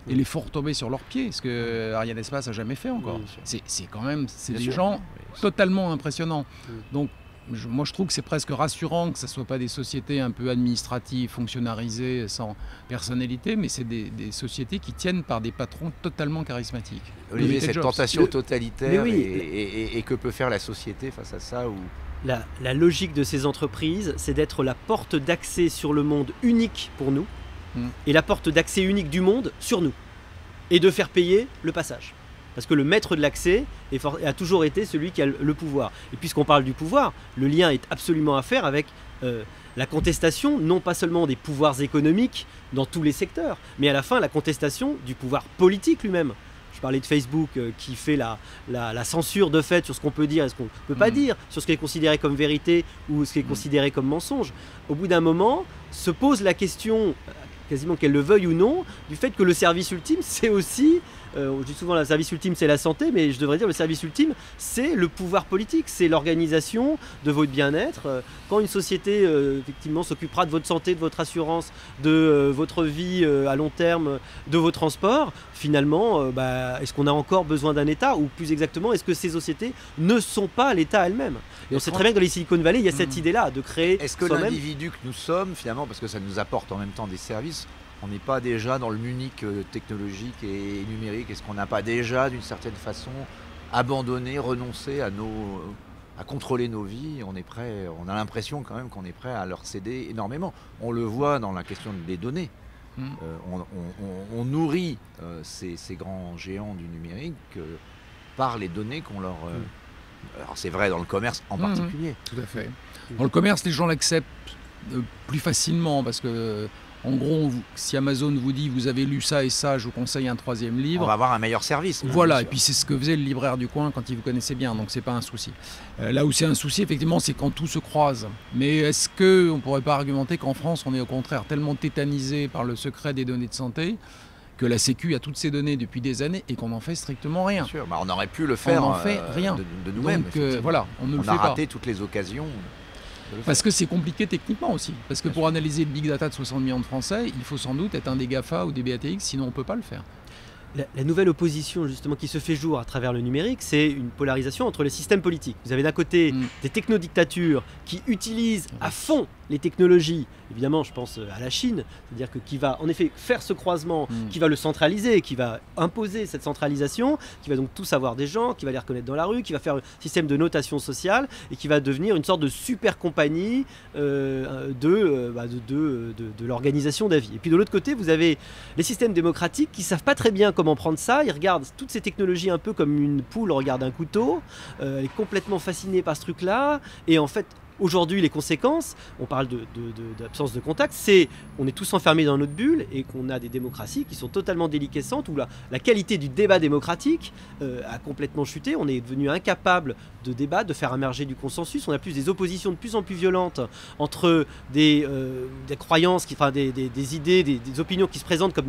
et les font retomber sur leurs pieds, ce que Ariane Espace n'a jamais fait encore. C'est quand même Bien des sûr. gens Oui. totalement impressionnants. Donc, moi, je trouve que c'est presque rassurant que ce ne soit pas des sociétés un peu administratives, fonctionnalisées, sans personnalité, mais c'est des sociétés qui tiennent par des patrons totalement charismatiques. Olivier, Steve cette Jobs. tentation totalitaire, Mais oui. et que peut faire la société face à ça La logique de ces entreprises, c'est d'être la porte d'accès sur le monde unique pour nous et la porte d'accès unique du monde sur nous et de faire payer le passage. Parce que le maître de l'accès a toujours été celui qui a le pouvoir. Et puisqu'on parle du pouvoir, le lien est absolument à faire avec la contestation, non pas seulement des pouvoirs économiques dans tous les secteurs, mais à la fin la contestation du pouvoir politique lui-même. Je parlais de Facebook qui fait la censure de fait sur ce qu'on peut dire et ce qu'on ne peut pas dire, sur ce qui est considéré comme vérité ou ce qui est considéré comme mensonge. Au bout d'un moment, se pose la question, quasiment qu'elle le veuille ou non, du fait que le service ultime, c'est aussi je dis souvent le service ultime c'est la santé, mais je devrais dire le service ultime c'est le pouvoir politique, c'est l'organisation de votre bien-être. Quand une société effectivement s'occupera de votre santé, de votre assurance, de votre vie à long terme, de vos transports, finalement, est-ce qu'on a encore besoin d'un État, ou plus exactement, est-ce que ces sociétés ne sont pas l'État elles-mêmes? Et on sait très bien que dans les Silicon Valley, il y a cette idée-là de créer. Est-ce que l'individu que nous sommes, finalement, parce que ça nous apporte en même temps des services, on n'est pas déjà dans le Munich technologique et numérique? Est-ce qu'on n'a pas déjà, d'une certaine façon, abandonné, renoncé à contrôler nos vies? On est prêt, on a l'impression quand même qu'on est prêt à leur céder énormément. On le voit dans la question des données. On nourrit ces grands géants du numérique par les données qu'on leur... Alors c'est vrai dans le commerce en particulier. Tout à fait. Dans le commerce, les gens l'acceptent plus facilement parce que, en gros, si Amazon vous dit vous avez lu ça et ça, je vous conseille un 3e livre. On va avoir un meilleur service. Voilà, et puis c'est ce que faisait le libraire du coin quand il vous connaissait bien, donc c'est pas un souci. Là où c'est un souci, effectivement, c'est quand tout se croise. Mais est-ce qu'on ne pourrait pas argumenter qu'en France, on est au contraire tellement tétanisé par le secret des données de santé que la Sécu a toutes ces données depuis des années et qu'on n'en fait strictement rien. Bien sûr, on aurait pu le faire on n'en fait rien. de nous-mêmes. Donc voilà, on ne le fait pas. On a raté toutes les occasions. Parce que c'est compliqué techniquement aussi. Parce que pour analyser le big data de 60 millions de Français, il faut sans doute être un des GAFA ou des BATX, sinon on ne peut pas le faire. La nouvelle opposition justement qui se fait jour à travers le numérique, c'est une polarisation entre les systèmes politiques. Vous avez d'un côté des technodictatures qui utilisent à fond les technologies, évidemment je pense à la Chine, c'est-à-dire que qui va en effet faire ce croisement, qui va le centraliser, qui va imposer cette centralisation, qui va donc tout savoir des gens, qui va les reconnaître dans la rue, qui va faire un système de notation sociale et qui va devenir une sorte de super compagnie de l'organisation d'avis. Et puis de l'autre côté, vous avez les systèmes démocratiques qui ne savent pas très bien comment prendre ça, ils regardent toutes ces technologies un peu comme une poule regarde un couteau, elle est complètement fascinée par ce truc-là, et en fait, aujourd'hui, les conséquences, on parle d'absence de contact, c'est on est tous enfermés dans notre bulle et qu'on a des démocraties qui sont totalement déliquescentes, où la qualité du débat démocratique a complètement chuté. On est devenu incapable de débattre, de faire émerger du consensus. On a plus des oppositions de plus en plus violentes entre des croyances, des idées, des opinions qui se présentent comme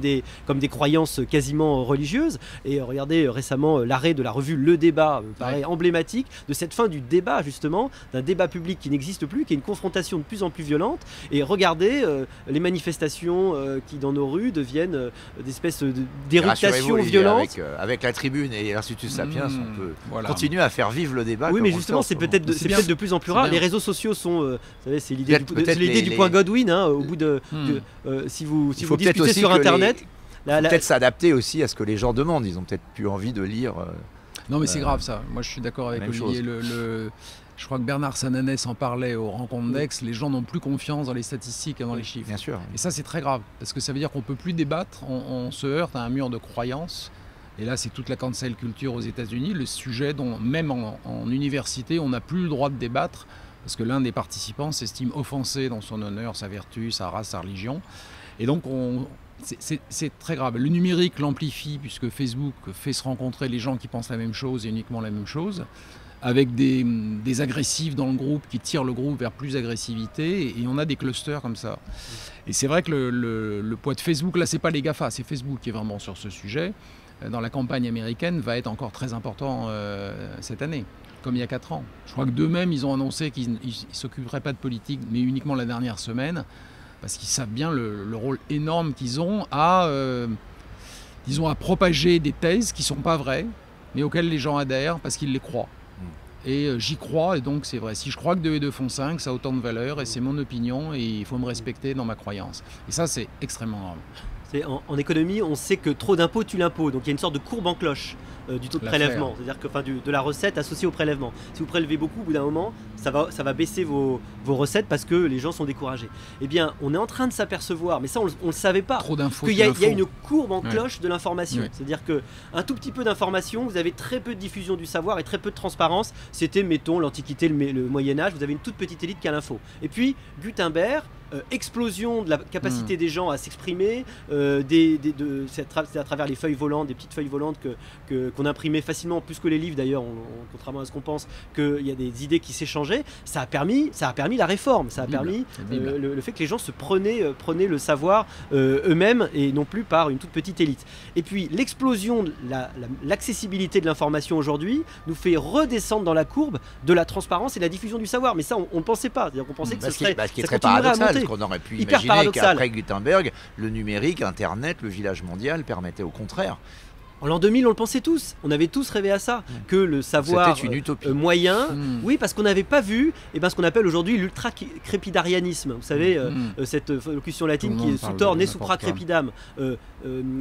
des croyances quasiment religieuses. Et regardez récemment l'arrêt de la revue Le Débat, me paraît emblématique de cette fin du débat, justement, d'un débat public qui n'existe plus, qui est une confrontation de plus en plus violente. Et regardez les manifestations qui dans nos rues deviennent des espèces d'éruptions violentes. Avec la Tribune et l'Institut Sapiens, on peut continuer à faire vivre le débat. Oui, mais justement, c'est peut-être de plus en plus rare. Les réseaux sociaux sont, vous savez, c'est l'idée du point Godwin. Au bout de, si vous discutez sur Internet, peut-être s'adapter aussi à ce que les gens demandent. Ils ont peut-être plus envie de lire. Non, mais c'est grave ça. Moi, je suis d'accord avec Olivier. Je crois que Bernard Sananès en parlait aux rencontres d'Aix. Les gens n'ont plus confiance dans les statistiques et dans les chiffres. Bien sûr. Et ça, c'est très grave. Parce que ça veut dire qu'on ne peut plus débattre. On se heurte à un mur de croyances. Et là, c'est toute la cancel culture aux États-Unis. Le sujet dont, même en université, on n'a plus le droit de débattre. Parce que l'un des participants s'estime offensé dans son honneur, sa vertu, sa race, sa religion. Et donc, c'est très grave. Le numérique l'amplifie puisque Facebook fait se rencontrer les gens qui pensent la même chose et uniquement la même chose, avec des agressifs dans le groupe qui tirent le groupe vers plus agressivité, et on a des clusters comme ça. Et c'est vrai que le poids de Facebook, là c'est pas les GAFA, c'est Facebook qui est vraiment sur ce sujet, dans la campagne américaine, va être encore très important cette année, comme il y a 4 ans. Je crois que d'eux-mêmes, ils ont annoncé qu'ils ne s'occuperaient pas de politique, mais uniquement la dernière semaine, parce qu'ils savent bien le rôle énorme qu'ils ont à propager des thèses qui ne sont pas vraies, mais auxquelles les gens adhèrent parce qu'ils les croient. Et j'y crois, et donc c'est vrai. Si je crois que 2 et 2 font 5, ça a autant de valeur, et c'est mon opinion, et il faut me respecter dans ma croyance. Et ça, c'est extrêmement grave. En économie, on sait que trop d'impôts tue l'impôt. Donc il y a une sorte de courbe en cloche du taux de prélèvement. C'est-à-dire que de la recette associée au prélèvement. Si vous prélevez beaucoup, au bout d'un moment, ça va baisser vos recettes parce que les gens sont découragés. Eh bien, on est en train de s'apercevoir, mais ça on ne le savait pas, qu'il y a une courbe en cloche de l'information. C'est-à-dire qu'un tout petit peu d'information, vous avez très peu de diffusion du savoir et très peu de transparence. C'était, mettons, l'Antiquité, le Moyen-Âge, vous avez une toute petite élite qui a l'info. Et puis, Gutenberg, explosion de la capacité des gens à s'exprimer, c'est à travers les feuilles volantes, des petites feuilles volantes qu'on imprimait facilement, plus que les livres d'ailleurs, contrairement à ce qu'on pense, qu'il y a des idées qui s'échangeaient. changé, ça a permis la réforme, ça a permis le fait que les gens se prenaient le savoir eux-mêmes et non plus par une toute petite élite. Et puis l'explosion de l'accessibilité de l'information aujourd'hui nous fait redescendre dans la courbe de la transparence et de la diffusion du savoir. Mais ça, on ne pensait pas. C'est-à-dire qu'on pensait que ce qui est très paradoxal, parce qu'on aurait pu imaginer qu'après Gutenberg, le numérique, Internet, le village mondial permettait au contraire. En l'an 2000, on le pensait tous. On avait tous rêvé à ça, que le savoir moyen, oui, parce qu'on n'avait pas vu ce qu'on appelle aujourd'hui l'ultra-crépidarianisme. Vous savez, cette locution latine qui est sutor ne supra crepidam,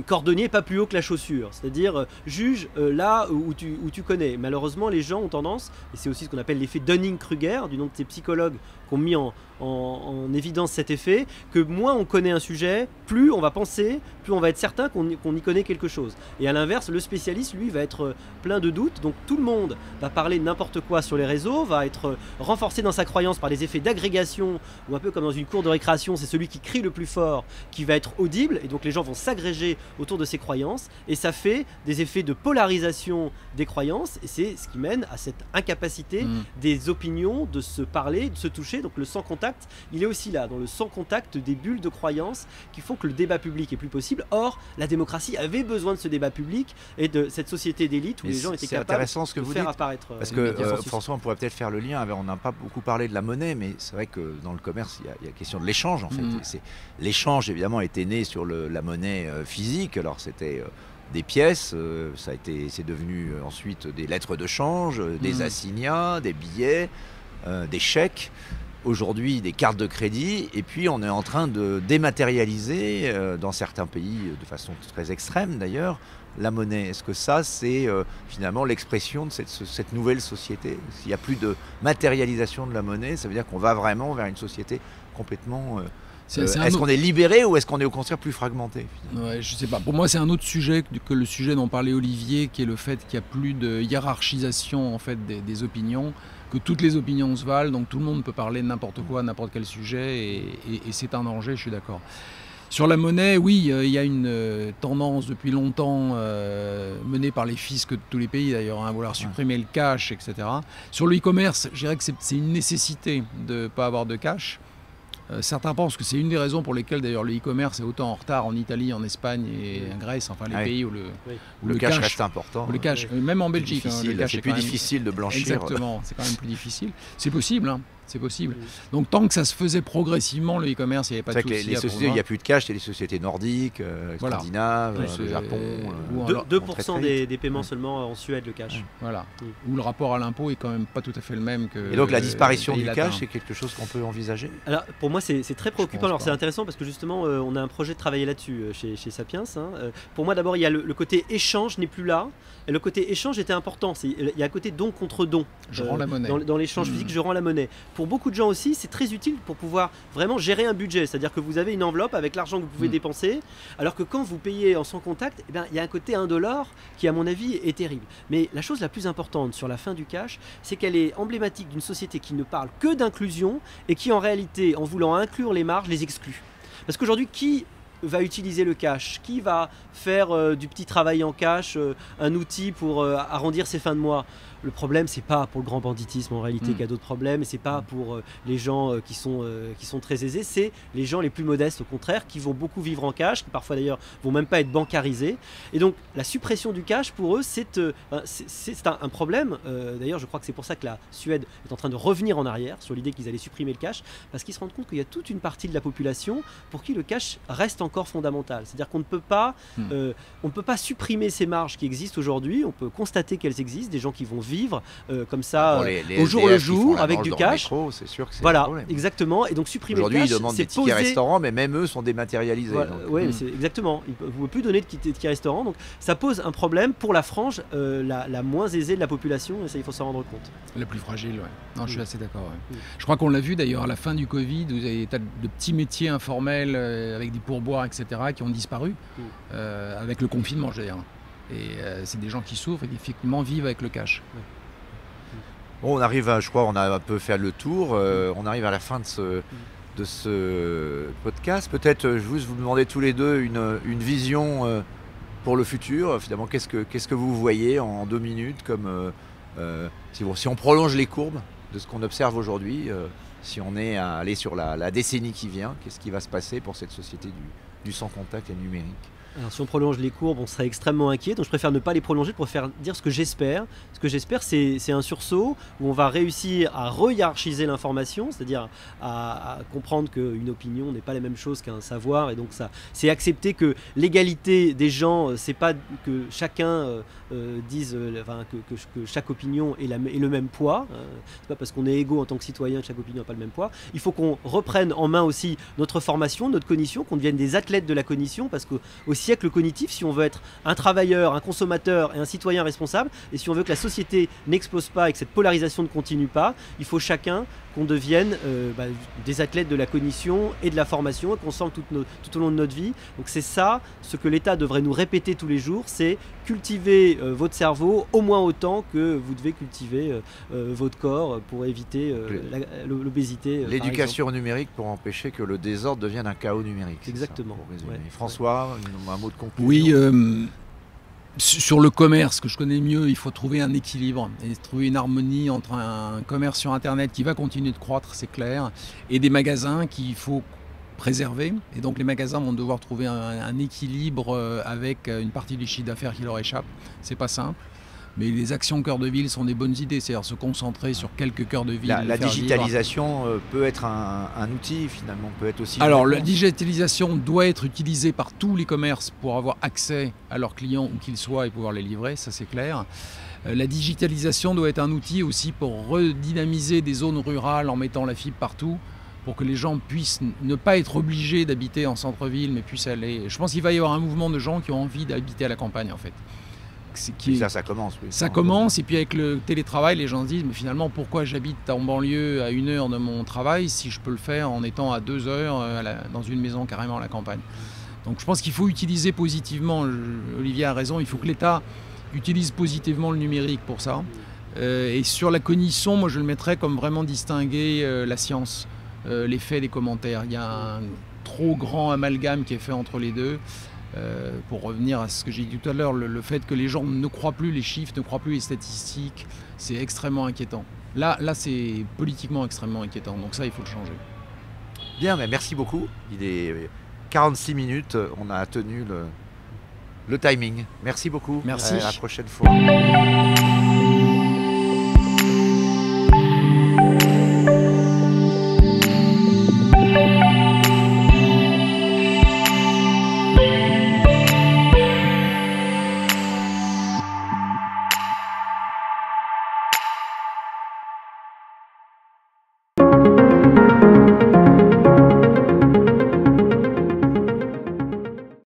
cordonnier pas plus haut que la chaussure, c'est-à-dire juge là où tu connais. Malheureusement, les gens ont tendance, et c'est aussi ce qu'on appelle l'effet Dunning-Kruger, du nom de ces psychologues qui ont mis en évidence cet effet, que moins on connaît un sujet, plus on va penser, plus on va être certain qu'on y connaît quelque chose. Et à l'inverse, le spécialiste, lui, va être plein de doutes, donc tout le monde va parler de n'importe quoi sur les réseaux, va être renforcé dans sa croyance par des effets d'agrégation, ou un peu comme dans une cour de récréation, c'est celui qui crie le plus fort qui va être audible, et donc les gens vont s'agréger autour de ses croyances, et ça fait des effets de polarisation des croyances, et c'est ce qui mène à cette incapacité des opinions de se parler, de se toucher. Donc le sans contact, il est aussi là, dans le sans contact des bulles de croyances qui font que le débat public est plus possible. Or, la démocratie avait besoin de ce débat public et de cette société d'élite où les gens étaient capables de faire apparaître. Parce que François, on pourrait peut-être faire le lien. On n'a pas beaucoup parlé de la monnaie, mais c'est vrai que dans le commerce, il y a la question de l'échange en fait. L'échange évidemment était né sur la monnaie physique. Alors c'était des pièces, c'est devenu ensuite des lettres de change, des assignats, des billets, des chèques. Aujourd'hui, des cartes de crédit, et puis on est en train de dématérialiser, dans certains pays, de façon très extrême d'ailleurs, la monnaie. Est-ce que ça, c'est finalement l'expression de cette nouvelle société? S'il n'y a plus de matérialisation de la monnaie, ça veut dire qu'on va vraiment vers une société complètement... est-ce qu'on est libéré ou est-ce qu'on est au contraire plus fragmenté? Ouais, je sais pas. Pour moi, c'est un autre sujet que le sujet dont parlait Olivier, qui est le fait qu'il n'y a plus de hiérarchisation en fait, des opinions, que toutes les opinions se valent, donc tout le monde peut parler de n'importe quoi, n'importe quel sujet, et c'est un danger, je suis d'accord. Sur la monnaie, oui, il y a une tendance depuis longtemps menée par les fiscs de tous les pays d'ailleurs, à vouloir supprimer le cash, etc. Sur le e-commerce, je dirais que c'est une nécessité de ne pas avoir de cash. Certains pensent que c'est une des raisons pour lesquelles d'ailleurs le e-commerce est autant en retard en Italie, en Espagne et en Grèce, enfin les pays où le cash reste important. Le cash, même en Belgique. C'est plus difficile de blanchir. Exactement, c'est quand même plus difficile. C'est possible, hein. C'est possible. Donc tant que ça se faisait progressivement, le e-commerce, il n'y avait pas de souci. Les sociétés, il n'y a plus de cash, c'est les sociétés nordiques, scandinaves, le Japon. 2% des paiements seulement en Suède, le cash. Voilà. Où le rapport à l'impôt est quand même pas tout à fait le même que. Et donc la disparition du cash, c'est quelque chose qu'on peut envisager? Alors pour moi, c'est très préoccupant. Alors c'est intéressant parce que justement, on a un projet de travailler là-dessus chez Sapiens. Pour moi, d'abord, il y a le côté échange n'est plus là. Et le côté échange était important. Il y a un côté don contre don. Je rends la monnaie. Dans l'échange physique, je rends la monnaie. Pour beaucoup de gens aussi, c'est très utile pour pouvoir vraiment gérer un budget. C'est-à-dire que vous avez une enveloppe avec l'argent que vous pouvez dépenser, alors que quand vous payez en sans contact, il y a un côté $1 qui, à mon avis, est terrible. Mais la chose la plus importante sur la fin du cash, c'est qu'elle est emblématique d'une société qui ne parle que d'inclusion et qui, en réalité, en voulant inclure les marges, les exclut. Parce qu'aujourd'hui, qui va utiliser le cash? Qui va faire du petit travail en cash, un outil pour arrondir ses fins de mois? Le problème, c'est pas pour le grand banditisme en réalité qu'il y a d'autres problèmes, et c'est pas pour les gens qui sont très aisés, c'est les gens les plus modestes au contraire, qui vont beaucoup vivre en cash, qui parfois d'ailleurs vont même pas être bancarisés. Et donc la suppression du cash pour eux, c'est un problème. D'ailleurs, je crois que c'est pour ça que la Suède est en train de revenir en arrière sur l'idée qu'ils allaient supprimer le cash, parce qu'ils se rendent compte qu'il y a toute une partie de la population pour qui le cash reste encore fondamental. C'est-à-dire qu'on ne peut pas, supprimer ces marges qui existent aujourd'hui. On peut constater qu'elles existent, des gens qui vont vivre comme ça au jour le jour avec du cash. C'est sûr que c'est voilà, exactement. Et donc supprimer le cash, aujourd'hui ils demandent des tickets restaurants, mais même eux sont dématérialisés. Voilà, oui, c'est exactement. Vous ne pouvez plus donner de tickets restaurants, donc ça pose un problème pour la frange la moins aisée de la population, et ça il faut s'en rendre compte. La plus fragile, ouais. Non, je suis assez d'accord. Ouais. Je crois qu'on l'a vu d'ailleurs à la fin du Covid, vous avez des tas de petits métiers informels avec des pourboires, etc., qui ont disparu avec le confinement, je veux dire. Et c'est des gens qui souffrent et qui effectivement vivent avec le cash. Bon, on arrive je crois, on a un peu fait le tour. On arrive à la fin de ce podcast. Peut-être juste vous demander tous les deux une vision pour le futur. Finalement, qu'est-ce que vous voyez en 2 minutes comme si on prolonge les courbes? de ce qu'on observe aujourd'hui. Si on est à aller sur la décennie qui vient, qu'est-ce qui va se passer pour cette société du sans contact et numérique? Alors si on prolonge les courbes, on serait extrêmement inquiet, donc je préfère ne pas les prolonger pour faire dire ce que j'espère. Ce que j'espère, c'est un sursaut où on va réussir à re-hiérarchiser l'information, c'est-à-dire à comprendre qu'une opinion n'est pas la même chose qu'un savoir, et donc ça, c'est accepter que l'égalité des gens, c'est pas que chacun dise, que chaque opinion ait le même poids. C'est pas parce qu'on est égaux en tant que citoyen que chaque opinion n'a pas le même poids. Il faut qu'on reprenne en main aussi notre formation, notre cognition, qu'on devienne des athlètes de la cognition, parce qu'au siècle cognitif, si on veut être un travailleur, un consommateur et un citoyen responsable, et si on veut que la société n'explose pas et que cette polarisation ne continue pas, il faut chacun qu'on devienne des athlètes de la cognition et de la formation, et qu'on sente tout au long de notre vie. Donc c'est ça, ce que l'État devrait nous répéter tous les jours, c'est cultiver votre cerveau au moins autant que vous devez cultiver votre corps pour éviter l'obésité. L'éducation au numérique pour empêcher que le désordre devienne un chaos numérique. Exactement. Ça, François, un mot de conclusion. Oui, sur le commerce, que je connais mieux, il faut trouver un équilibre et trouver une harmonie entre un commerce sur Internet qui va continuer de croître, c'est clair, et des magasins qu'il faut préserver. Et donc les magasins vont devoir trouver un équilibre avec une partie du chiffre d'affaires qui leur échappe. C'est pas simple. Mais les actions cœur de ville sont des bonnes idées, c'est-à-dire se concentrer sur quelques cœurs de ville. La digitalisation peut être un outil finalement, peut être aussi... Alors la digitalisation doit être utilisée par tous les commerces pour avoir accès à leurs clients où qu'ils soient et pouvoir les livrer, ça c'est clair. La digitalisation doit être un outil aussi pour redynamiser des zones rurales en mettant la fibre partout, pour que les gens puissent ne pas être obligés d'habiter en centre-ville, mais puissent aller... Je pense qu'il va y avoir un mouvement de gens qui ont envie d'habiter à la campagne en fait. Ça commence. Oui, ça commence, et puis avec le télétravail, les gens se disent mais finalement pourquoi j'habite en banlieue à 1 heure de mon travail si je peux le faire en étant à 2 heures dans une maison carrément à la campagne. Donc je pense qu'il faut utiliser positivement, Olivier a raison, il faut que l'État utilise positivement le numérique pour ça. Et sur la cognition, moi je le mettrais comme vraiment distinguer la science, les faits des commentaires. Il y a un trop grand amalgame qui est fait entre les deux. Pour revenir à ce que j'ai dit tout à l'heure, le fait que les gens ne croient plus les chiffres, ne croient plus les statistiques, c'est extrêmement inquiétant. Là c'est politiquement extrêmement inquiétant, donc ça il faut le changer. Bien, mais merci beaucoup. Il est 46 minutes, on a tenu le timing. Merci beaucoup. Merci. À la prochaine fois.